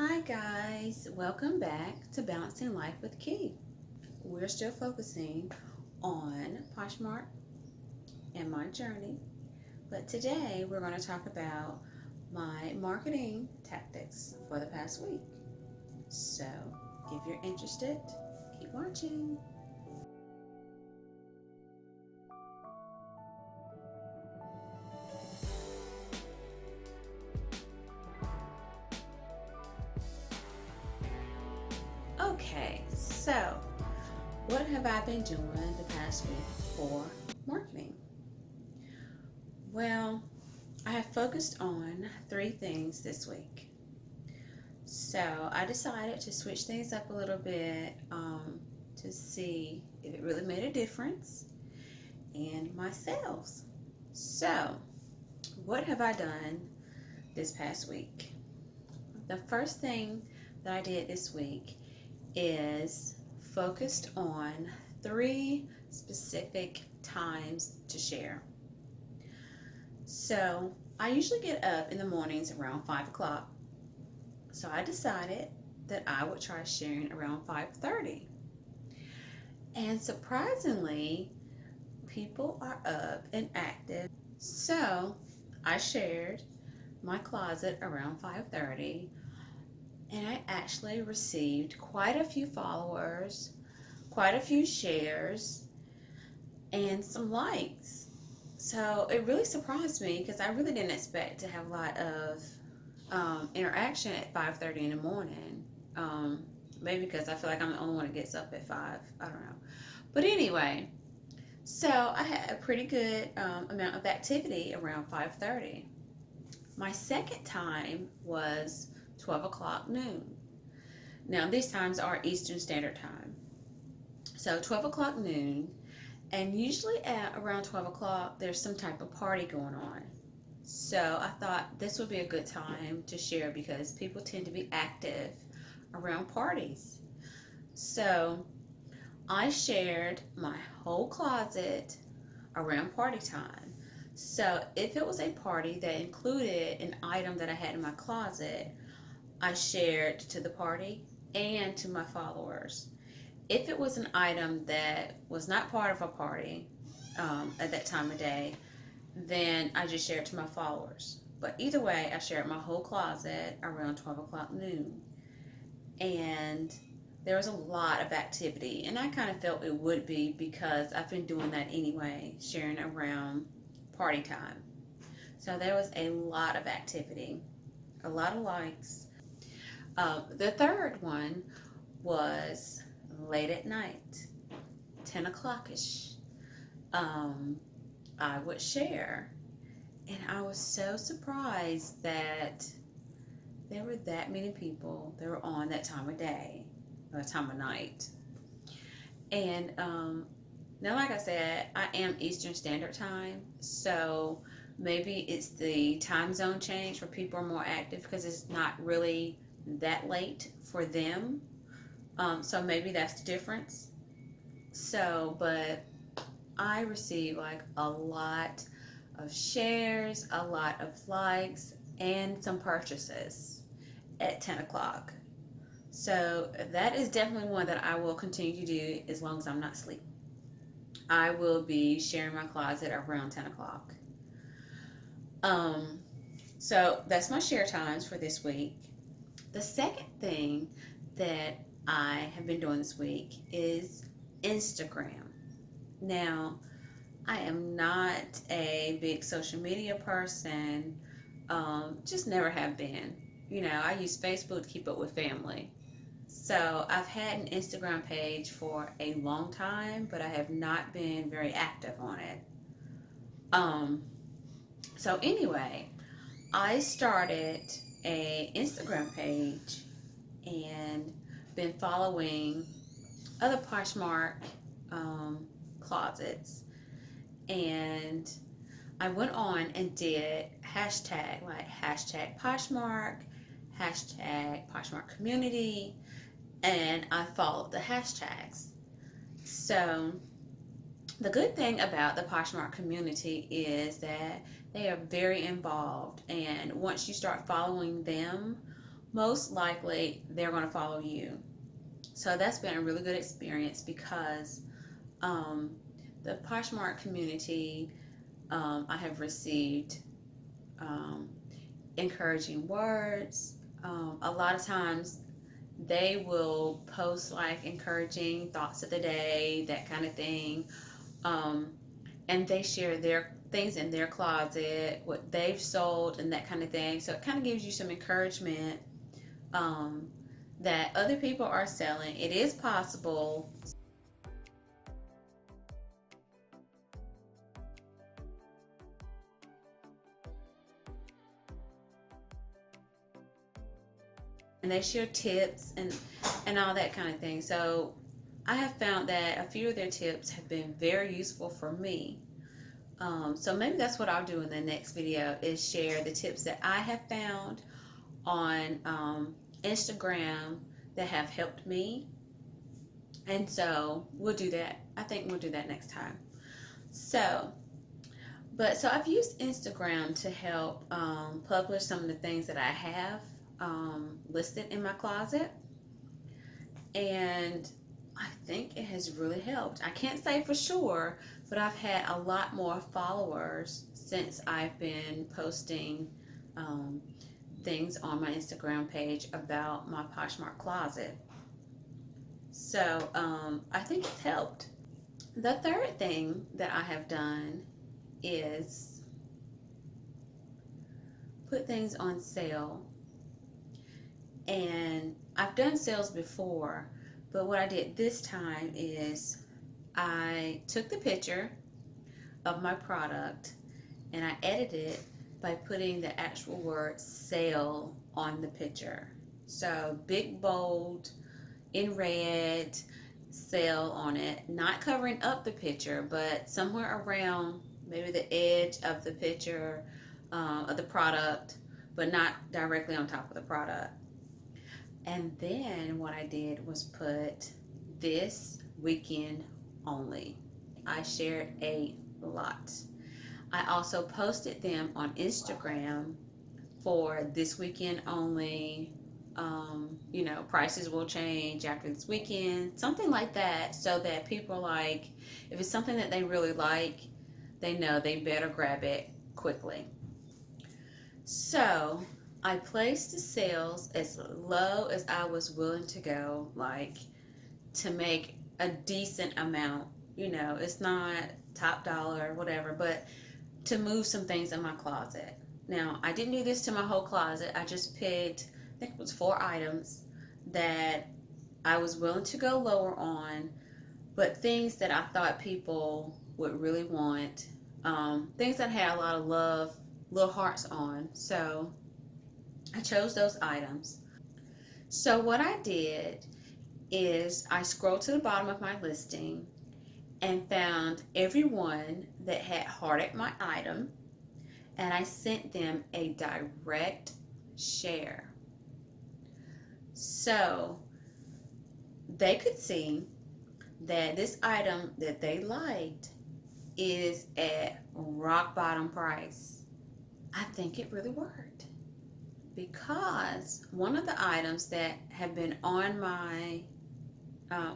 Hi guys, welcome back to Balancing Life with Key. We're still focusing on Poshmark and my journey, but today we're going to talk about my marketing tactics for the past week. So, if you're interested, keep watching. Okay, so what have I been doing the past week for marketing? Well, I have focused on three things this week. So I decided to switch things up a little bit to see if it really made a difference in my sales. So, what have I done this past week? The first thing that I did this week is focused on three specific times to share. So, I usually get up in the mornings around 5 o'clock. So I decided that I would try sharing around 5:30. And surprisingly, people are up and active. So I shared my closet around 5:30 and I actually received quite a few followers, quite a few shares, and some likes. So it really surprised me because I really didn't expect to have a lot of interaction at 5:30 in the morning. Maybe because I feel like I'm the only one that gets up at 5. I don't know. But anyway, so I had a pretty good amount of activity around 5:30. My second time was 12 o'clock noon. Now these times are Eastern Standard Time. So 12 o'clock noon, and usually at around 12 o'clock there's some type of party going on. So I thought this would be a good time to share because people tend to be active around parties. So I shared my whole closet around party time. So if it was a party that included an item that I had in my closet, I shared to the party and to my followers. If it was an item that was not part of a party at that time of day, then I just shared to my followers. But either way, I shared my whole closet around 12 o'clock noon. And there was a lot of activity. And I kind of felt it would be because I've been doing that anyway, sharing around party time. So there was a lot of activity, a lot of likes. The third one was late at night, 10 o'clock ish. I would share. And I was so surprised that there were that many people that were on that time of day, or time of night. And now, like I said, I am Eastern Standard Time, so maybe it's the time zone change where people are more active because it's not really that late for them. So maybe that's the difference. So, but I received like a lot of shares, a lot of likes, and some purchases at 10 o'clock. So that is definitely one that I will continue to do as long as I'm not asleep. I will be sharing my closet around 10 o'clock. Um, so that's my share times for this week. The second thing that I have been doing this week is Instagram. Now, I am not a big social media person, just never have been. You know, I use Facebook to keep up with family. So I've had an Instagram page for a long time, but I have not been very active on it. Um, so anyway, I started a Instagram page and been following other Poshmark closets, and I went on and did hashtag Poshmark, hashtag Poshmark community, and I followed the hashtags. So the good thing about the Poshmark community is that they are very involved, and once you start following them most likely they're going to follow you. So that's been a really good experience because um, the Poshmark community, I have received um, encouraging words. A lot of times they will post like encouraging thoughts of the day, that kind of thing. Um, and they share their things in their closet, what they've sold, and that kind of thing. So it kind of gives you some encouragement um, that other people are selling. It is possible. And they share tips and all that kind of thing. So I have found that a few of their tips have been very useful for me. So maybe that's what I'll do in the next video, is share the tips that I have found on Instagram that have helped me. And so we'll do that. I think we'll do that next time. So, so I've used Instagram to help publish some of the things that I have listed in my closet. And I think it has really helped. I can't say for sure, but I've had a lot more followers since I've been posting things on my Instagram page about my Poshmark closet. So I think it's helped. The third thing that I have done is put things on sale. And I've done sales before, but what I did this time is I took the picture of my product and I edited it by putting the actual word sale on the picture. So big, bold, in red, sale on it, not covering up the picture, but somewhere around maybe the edge of the picture of the product, but not directly on top of the product. And then what I did was put this weekend only. I shared a lot. I also posted them on Instagram for this weekend only. Prices will change after this weekend, something like that, so that people are like, if it's something that they really like, they know they better grab it quickly. So I placed the sales as low as I was willing to go, like to make a decent amount. It's not top dollar or whatever, but to move some things in my closet. Now, I didn't do this to my whole closet. I just picked, I think it was 4 items that I was willing to go lower on, but things that I thought people would really want. Things that had a lot of love, little hearts on. So I chose those items. So what I did is I scrolled to the bottom of my listing and found everyone that had hearted my item, and I sent them a direct share. So they could see that this item that they liked is at rock bottom price. I think it really worked, because one of the items that have been on my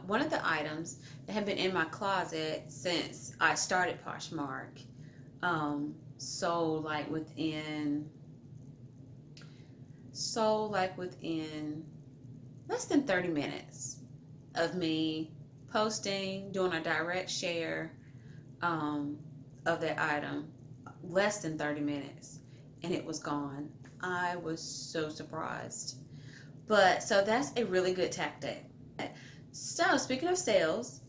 one of the items that have been in my closet since I started Poshmark sold like within less than 30 minutes of me posting, doing a direct share of that item. Less than 30 minutes, and it was gone. I was so surprised. But so that's a really good tactic. So speaking of sales,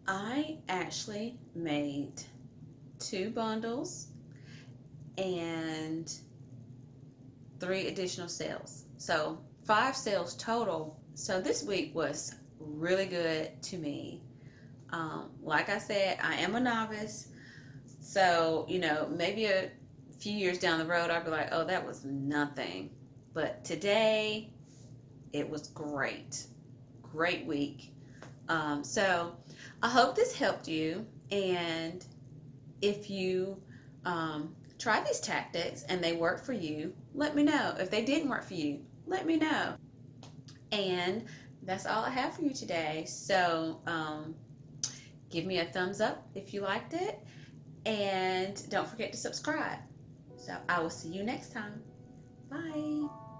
I actually made 2 bundles and 3 additional sales. So 5 sales total. So this week was really good to me. Like I said, I am a novice. So, maybe a few years down the road, I'll be like, oh, that was nothing. But today, it was great. Great week. So I hope this helped you. And if you try these tactics and they work for you, let me know. If they didn't work for you, let me know. And that's all I have for you today. So give me a thumbs up if you liked it, and don't forget to subscribe. So I will see you next time. Bye.